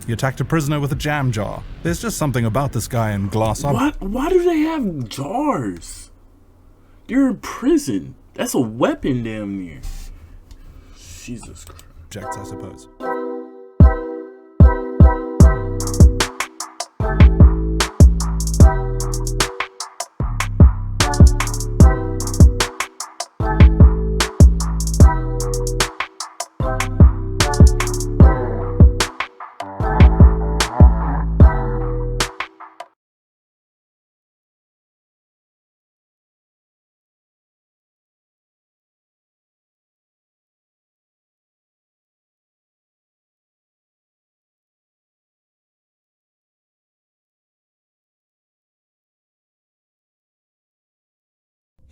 he attacked a prisoner with a jam jar. There's just something about this guy and glass What? Why do they have jars? You're in prison. That's a weapon damn near. Jesus Christ. objects, I suppose.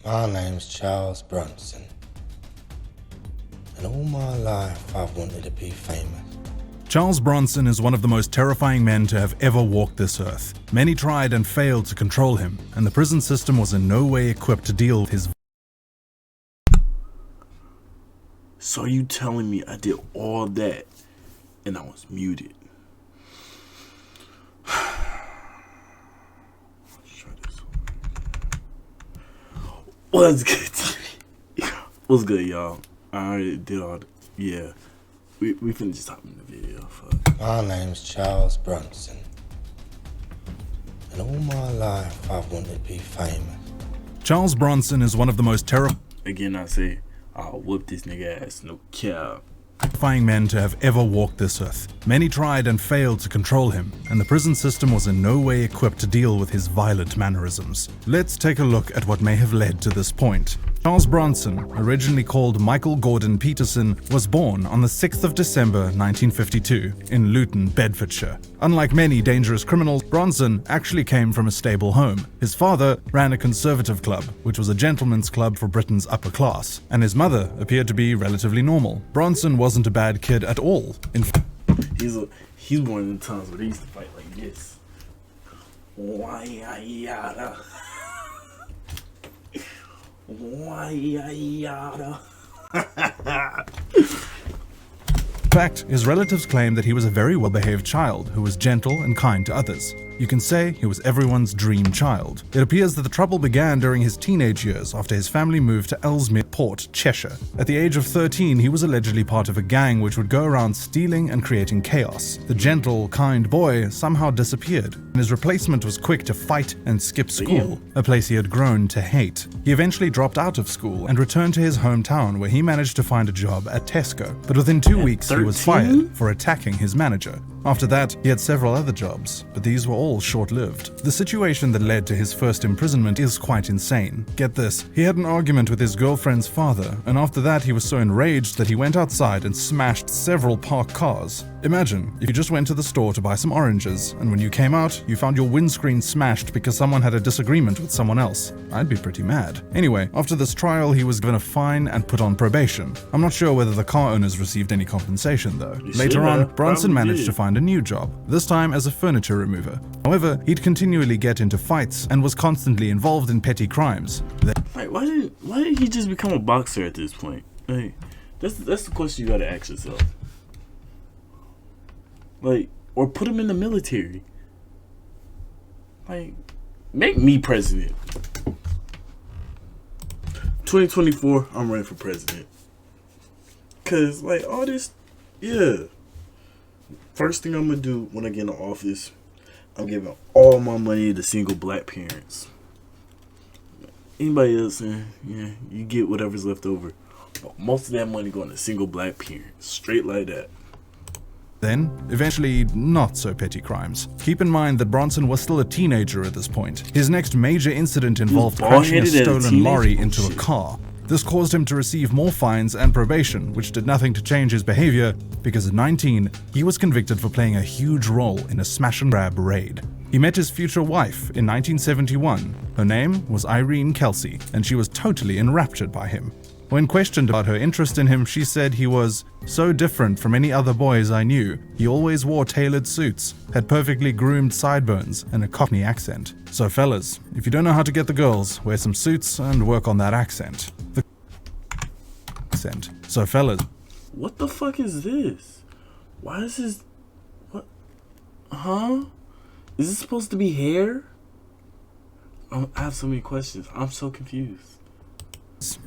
My name's Charles Bronson, and all my life I've wanted to be famous. Charles Bronson is one of the most terrifying men to have ever walked this earth. Many tried and failed to control him, and the prison system was in no way equipped to deal with his. So you telling me I did all that and I was muted? What's good? What's good, y'all? I already did all the, yeah. We finna just hop in the video. Fuck. My name's Charles Bronson, and all my life I've wanted to be famous. Charles Bronson is one of the most Again, I say, I'll whoop this nigga ass, no cap. terrifying men to have ever walked this earth. Many tried and failed to control him, and the prison system was in no way equipped to deal with his violent mannerisms. Let's take a look at what may have led to this point. Charles Bronson, originally called Michael Gordon Peterson, was born on the 6th of December 1952 in Luton, Bedfordshire. Unlike many dangerous criminals, Bronson actually came from a stable home. His father ran a conservative club, which was a gentleman's club for Britain's upper class, and his mother appeared to be relatively normal. Bronson wasn't a bad kid at all. He's one of the times where they used to fight like this. Why-ya-yada. Why-ya-yada. In fact, his relatives claim that he was a very well-behaved child who was gentle and kind to others. You can say he was everyone's dream child. It appears that the trouble began during his teenage years after his family moved to Ellesmere Port, Cheshire. At the age of 13, he was allegedly part of a gang which would go around stealing and creating chaos. The gentle, kind boy somehow disappeared, and his replacement was quick to fight and skip school, a place he had grown to hate. He eventually dropped out of school and returned to his hometown, where he managed to find a job at Tesco. But within 2 weeks, he was fired for attacking his manager. After that, he had several other jobs, but these were all short-lived. The situation that led to his first imprisonment is quite insane. Get this, he had an argument with his girlfriend's father, and after that he was so enraged that he went outside and smashed several parked cars. Imagine if you just went to the store to buy some oranges, and when you came out, you found your windscreen smashed because someone had a disagreement with someone else. I'd be pretty mad. Anyway, after this trial, he was given a fine and put on probation. I'm not sure whether the car owners received any compensation though. Later on, Bronson managed to find a new job, this time as a furniture remover. However, he'd continually get into fights and was constantly involved in petty crimes. Like, why did he just become a boxer at this point? Like, that's the question you gotta ask yourself. Like, or put him in the military. Like, make me president. 2024, I'm running for president. Cause like all this, yeah. First thing I'm gonna do when I get in office, I'm giving all my money to single black parents. Anybody else, yeah, you get whatever's left over. But most of that money going to single black parents, straight like that. Then, eventually, not so petty crimes. Keep in mind that Bronson was still a teenager at this point. His next major incident involved crashing a stolen lorry into a car. This caused him to receive more fines and probation, which did nothing to change his behavior, because at 19, he was convicted for playing a huge role in a smash-and-grab raid. He met his future wife in 1971. Her name was Irene Kelsey, and she was totally enraptured by him. When questioned about her interest in him, she said he was so different from any other boys I knew. He always wore tailored suits, had perfectly groomed sideburns, and a Cockney accent. So fellas, if you don't know how to get the girls, wear some suits and work on that accent. So fellas. What the fuck is this? Why is this? What? Huh? Is this supposed to be hair? I have so many questions. I'm so confused.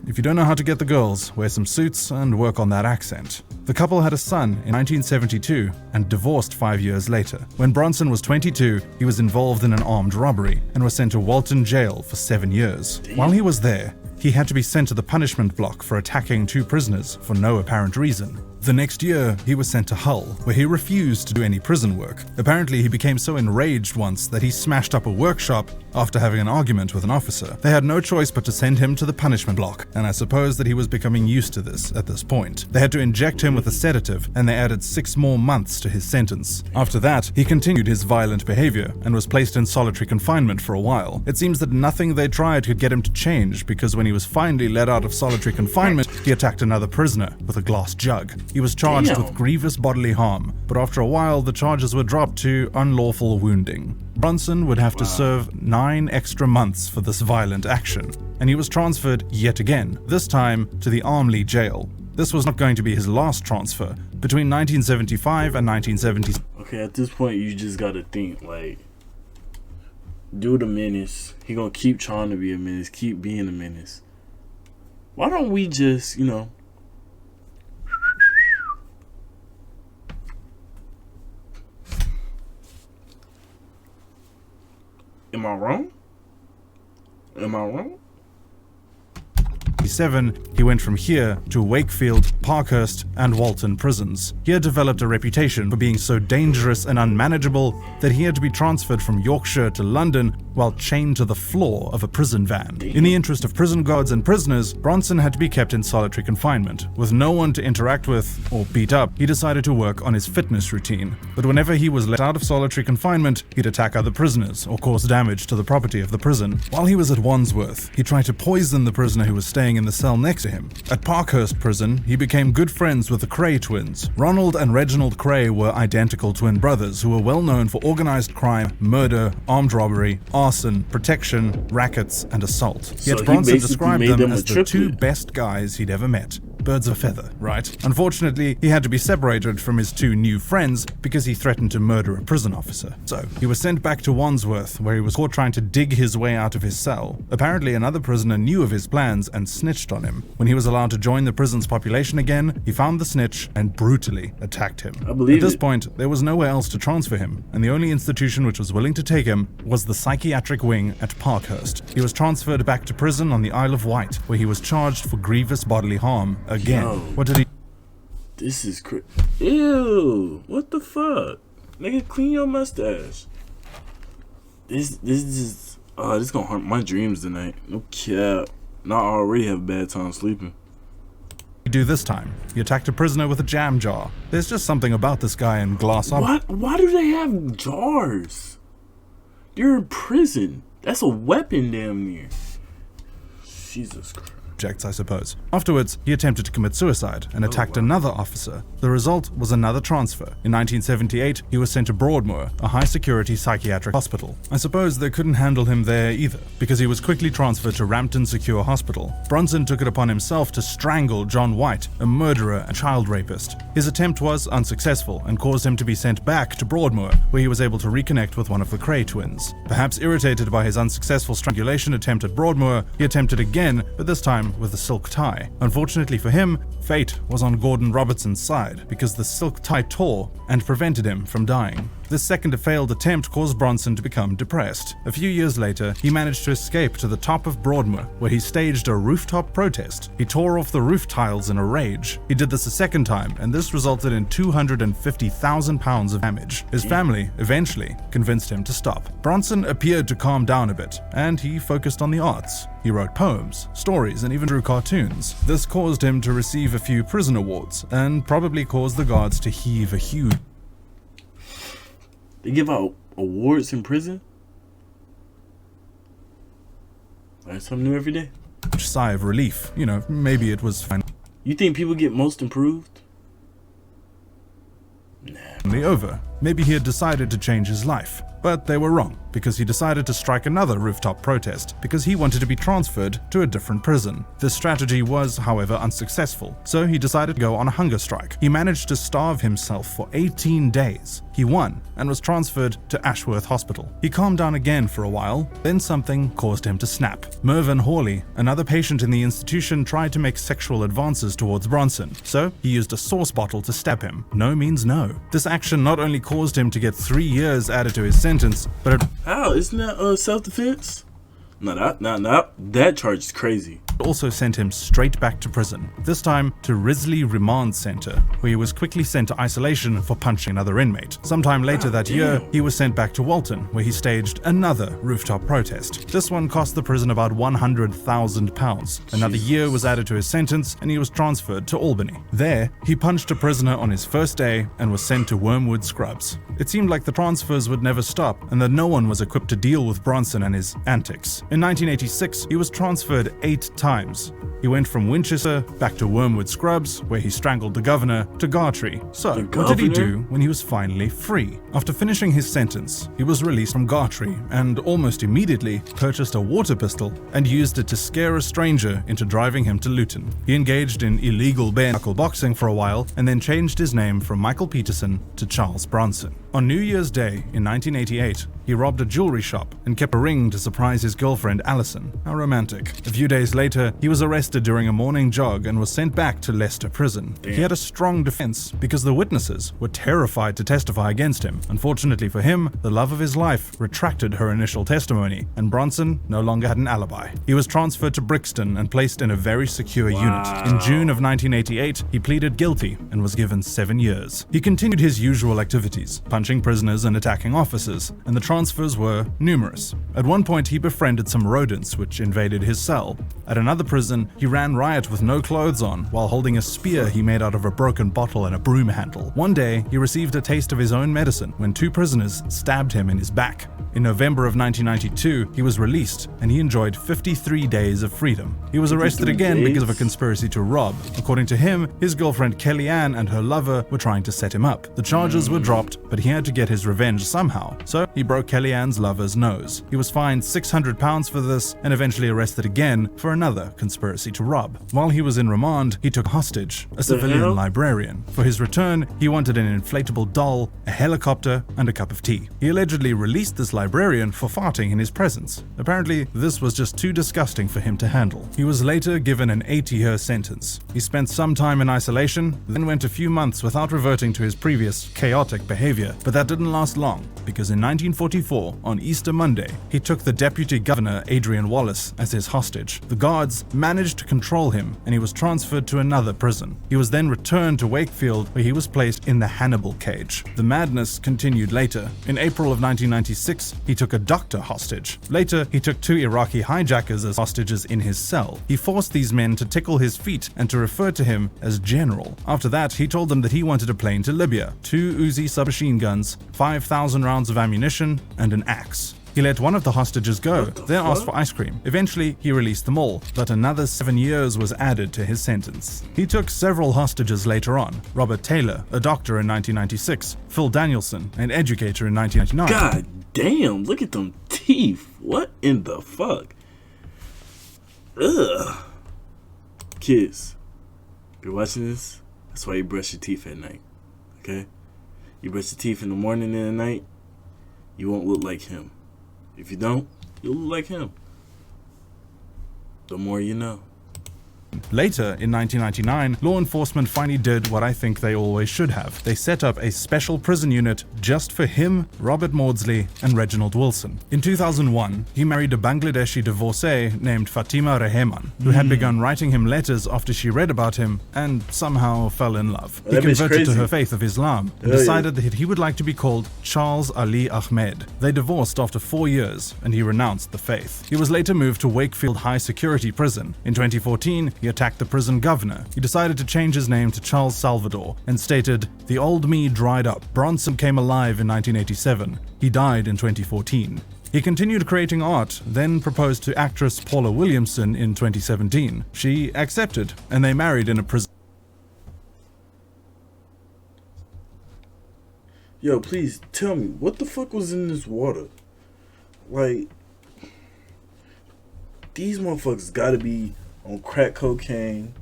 If you don't know how to get the girls, wear some suits and work on that accent. The couple had a son in 1972 and divorced 5 years later. When Bronson was 22, he was involved in an armed robbery and was sent to Walton Jail for 7 years. While he was there, he had to be sent to the punishment block for attacking 2 prisoners for no apparent reason. The next year, he was sent to Hull, where he refused to do any prison work. Apparently, he became so enraged once that he smashed up a workshop after having an argument with an officer. They had no choice but to send him to the punishment block, and I suppose that he was becoming used to this at this point. They had to inject him with a sedative, and they added 6 more months to his sentence. After that, he continued his violent behavior and was placed in solitary confinement for a while. It seems that nothing they tried could get him to change, because when he was finally let out of solitary confinement, he attacked another prisoner with a glass jug. He was charged with grievous bodily harm, but after a while the charges were dropped to unlawful wounding. Bronson would have to serve 9 extra months for this violent action, and he was transferred yet again, this time to the Armley jail. This was not going to be his last transfer. Between 1975 and 1976. Okay, at this point you just gotta think, like, dude a menace. He gonna keep trying to be a menace, keep being a menace. Why don't we just, Am I wrong? Am I wrong? He went from here to Wakefield, Parkhurst, and Walton prisons. He had developed a reputation for being so dangerous and unmanageable that he had to be transferred from Yorkshire to London while chained to the floor of a prison van. In the interest of prison guards and prisoners, Bronson had to be kept in solitary confinement. With no one to interact with or beat up, he decided to work on his fitness routine. But whenever he was let out of solitary confinement, he'd attack other prisoners or cause damage to the property of the prison. While he was at Wandsworth, he tried to poison the prisoner who was staying in the cell next to him. At Parkhurst prison, he became good friends with the Cray twins. Ronald and Reginald Cray were identical twin brothers who were well known for organized crime, murder, armed robbery, arson, protection, rackets, and assault. Yet Bronson described them as the 2 best guys he'd ever met. Birds of a feather, right? Unfortunately, he had to be separated from his 2 new friends because he threatened to murder a prison officer. So, he was sent back to Wandsworth, where he was caught trying to dig his way out of his cell. Apparently, another prisoner knew of his plans and snitched on him. When he was allowed to join the prison's population again, he found the snitch and brutally attacked him. At this point, there was nowhere else to transfer him, and the only institution which was willing to take him was the psychiatric wing at Parkhurst. He was transferred back to prison on the Isle of Wight, where he was charged for grievous bodily harm again. What did he? This is Ew! What the fuck? Nigga, clean your mustache. This is this gonna hurt my dreams tonight. No cap. Now I already have a bad time sleeping. Do this time? He attacked a prisoner with a jam jar. There's just something about this guy in glass. What? Why do they have jars? You're in prison. That's a weapon, damn near. Jesus Christ. I suppose. Afterwards, he attempted to commit suicide and attacked another officer. The result was another transfer. In 1978, he was sent to Broadmoor, a high-security psychiatric hospital. I suppose they couldn't handle him there either, because he was quickly transferred to Rampton Secure Hospital. Bronson took it upon himself to strangle John White, a murderer and child rapist. His attempt was unsuccessful and caused him to be sent back to Broadmoor, where he was able to reconnect with one of the Cray twins. Perhaps irritated by his unsuccessful strangulation attempt at Broadmoor, he attempted again, but this time with a silk tie. Unfortunately for him, fate was on Gordon Robertson's side because the silk tie tore and prevented him from dying. This second failed attempt caused Bronson to become depressed. A few years later, he managed to escape to the top of Broadmoor, where he staged a rooftop protest. He tore off the roof tiles in a rage. He did this a second time, and this resulted in £250,000 of damage. His family eventually convinced him to stop. Bronson appeared to calm down a bit, and he focused on the arts. He wrote poems, stories, and even drew cartoons. This caused him to receive a few prison awards, and probably caused the guards to heave a huge... They give out awards in prison? Learn something new every day. sigh of relief. You know, maybe it was fine. You think people get most improved? Nah. Over. Maybe he had decided to change his life. But they were wrong, because he decided to strike another rooftop protest because he wanted to be transferred to a different prison. This strategy was, however, unsuccessful, so he decided to go on a hunger strike. He managed to starve himself for 18 days. He won and was transferred to Ashworth Hospital. He calmed down again for a while, then something caused him to snap. Mervyn Hawley, another patient in the institution, tried to make sexual advances towards Bronson, so he used a sauce bottle to stab him. No means no. This action not only caused him to get 3 years added to his sentence, but it How? Isn't that self-defense? No, that charge is crazy. also sent him straight back to prison, this time to Risley Remand Center, where he was quickly sent to isolation for punching another inmate. Sometime later that year, he was sent back to Walton, where he staged another rooftop protest. This one cost the prison about £100,000. Another year was added to his sentence, and he was transferred to Albany. There, he punched a prisoner on his first day and was sent to Wormwood Scrubs. It seemed like the transfers would never stop, and that no one was equipped to deal with Bronson and his antics. In 1986, he was transferred 8 times. He went from Winchester back to Wormwood Scrubs, where he strangled the governor, to Gartree. So, what did he do when he was finally free? After finishing his sentence, he was released from Gartree and almost immediately purchased a water pistol and used it to scare a stranger into driving him to Luton. He engaged in illegal bare-knuckle boxing for a while and then changed his name from Michael Peterson to Charles Bronson. On New Year's Day in 1988, he robbed a jewelry shop and kept a ring to surprise his girlfriend Alison. How romantic. A few days later, he was arrested during a morning jog and was sent back to Leicester Prison. He had a strong defense because the witnesses were terrified to testify against him. Unfortunately for him, the love of his life retracted her initial testimony, and Bronson no longer had an alibi. He was transferred to Brixton and placed in a very secure unit. In June of 1988, he pleaded guilty and was given 7 years. He continued his usual activities, punching prisoners and attacking officers, and the transfers were numerous. At one point, he befriended some rodents which invaded his cell. At another prison, he ran riot with no clothes on while holding a spear he made out of a broken bottle and a broom handle. One day, he received a taste of his own medicine when 2 prisoners stabbed him in his back. In November of 1992, he was released and he enjoyed 53 days of freedom. He was arrested again because of a conspiracy to rob. According to him, his girlfriend Kellyanne and her lover were trying to set him up. The charges were dropped, but he had to get his revenge somehow, so he broke Kellyanne's lover's nose. He was fined £600 for this and eventually arrested again for another conspiracy to rob. While he was in remand, he took hostage a civilian librarian. For his return, he wanted an inflatable doll, a helicopter, and a cup of tea. He allegedly released this librarian for farting in his presence. Apparently, this was just too disgusting for him to handle. He was later given an 80-year sentence. He spent some time in isolation, then went a few months without reverting to his previous chaotic behavior. But that didn't last long, because in 1944, on Easter Monday, he took the Deputy Governor Adrian Wallace as his hostage. The guards managed to control him, and he was transferred to another prison. He was then returned to Wakefield, where he was placed in the Hannibal cage. The madness continued later. In April of 1996, he took a doctor hostage. Later, he took 2 Iraqi hijackers as hostages in his cell. He forced these men to tickle his feet and to refer to him as General. After that, he told them that he wanted a plane to Libya, 2 Uzi submachine guns, 5,000 rounds of ammunition, and an axe. He let one of the hostages go, then asked for ice cream. Eventually, he released them all, but another 7 years was added to his sentence. He took several hostages later on: Robert Taylor, a doctor in 1996, Phil Danielson, an educator in 1999. God damn, look at them teeth. What in the fuck? Ugh. Kids, if you're watching this, that's why you brush your teeth at night. Okay? You brush your teeth in the morning and at night, you won't look like him. If you don't, you'll look like him. The more you know. Later, in 1999, law enforcement finally did what I think they always should have. They set up a special prison unit just for him, Robert Maudsley, and Reginald Wilson. In 2001, he married a Bangladeshi divorcee named Fatima Rehman, who had begun writing him letters after she read about him and somehow fell in love. He converted to her faith of Islam and decided that he would like to be called Charles Ali Ahmed. They divorced after 4 years, and he renounced the faith. He was later moved to Wakefield High Security Prison. In 2014, he attacked the prison governor. He decided to change his name to Charles Salvador and stated, "The old me dried up. Bronson came alive in 1987. He died in 2014. He continued creating art, then proposed to actress Paula Williamson in 2017. She accepted, and they married in a prison. Yo, please tell me, what the fuck was in this water? Like, these motherfuckers gotta be on crack cocaine,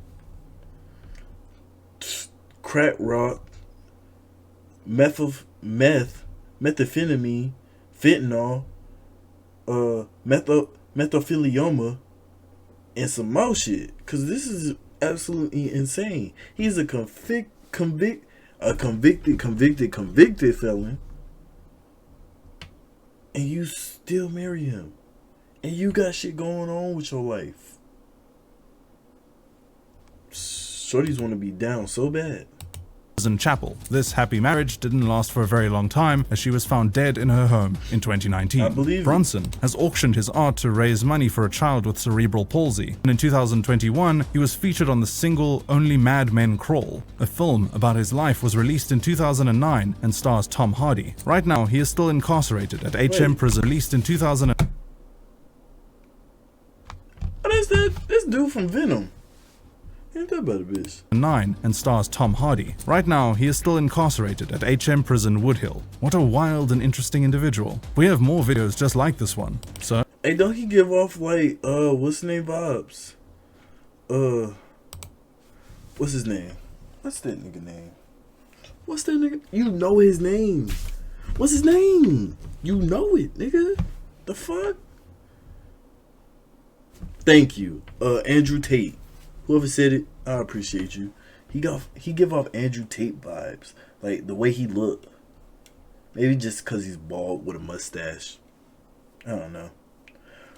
crack rock, methamphetamine, fentanyl, methophilioma, and some more shit. Cause this is absolutely insane. He's a convicted felon, and you still marry him, and you got shit going on with your life. Shorties want to be down so bad. In Chapel. This happy marriage didn't last for a very long time, as she was found dead in her home in 2019. I believe it. Bronson has auctioned his art to raise money for a child with cerebral palsy, and in 2021 he was featured on the single Only Mad Men Crawl. A film about his life was released in 2009 and stars Tom Hardy. Right now he is still incarcerated at HM Prison, released in 2000. Oh, that's this dude from Venom. Ain't that about a bitch? 9 and stars Tom Hardy. Right now, he is still incarcerated at HM Prison Woodhill. What a wild and interesting individual. We have more videos just like this one, so... Hey, don't he give off like, what's his name vibes? What's his name? What's that nigga name? What's that nigga? You know his name. What's his name? You know it, nigga. The fuck? Thank you. Andrew Tate. Whoever said it, I appreciate you. He give off Andrew Tate vibes, like the way he look. Maybe just cause he's bald with a mustache. I don't know.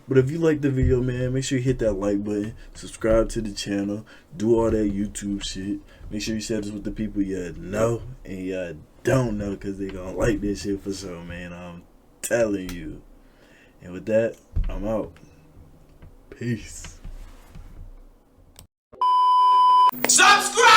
But if you like the video, man, make sure you hit that like button, subscribe to the channel, do all that YouTube shit. Make sure you share this with the people you know and you don't know, cause they gonna like this shit for sure, man. I'm telling you. And with that, I'm out. Peace. Subscribe!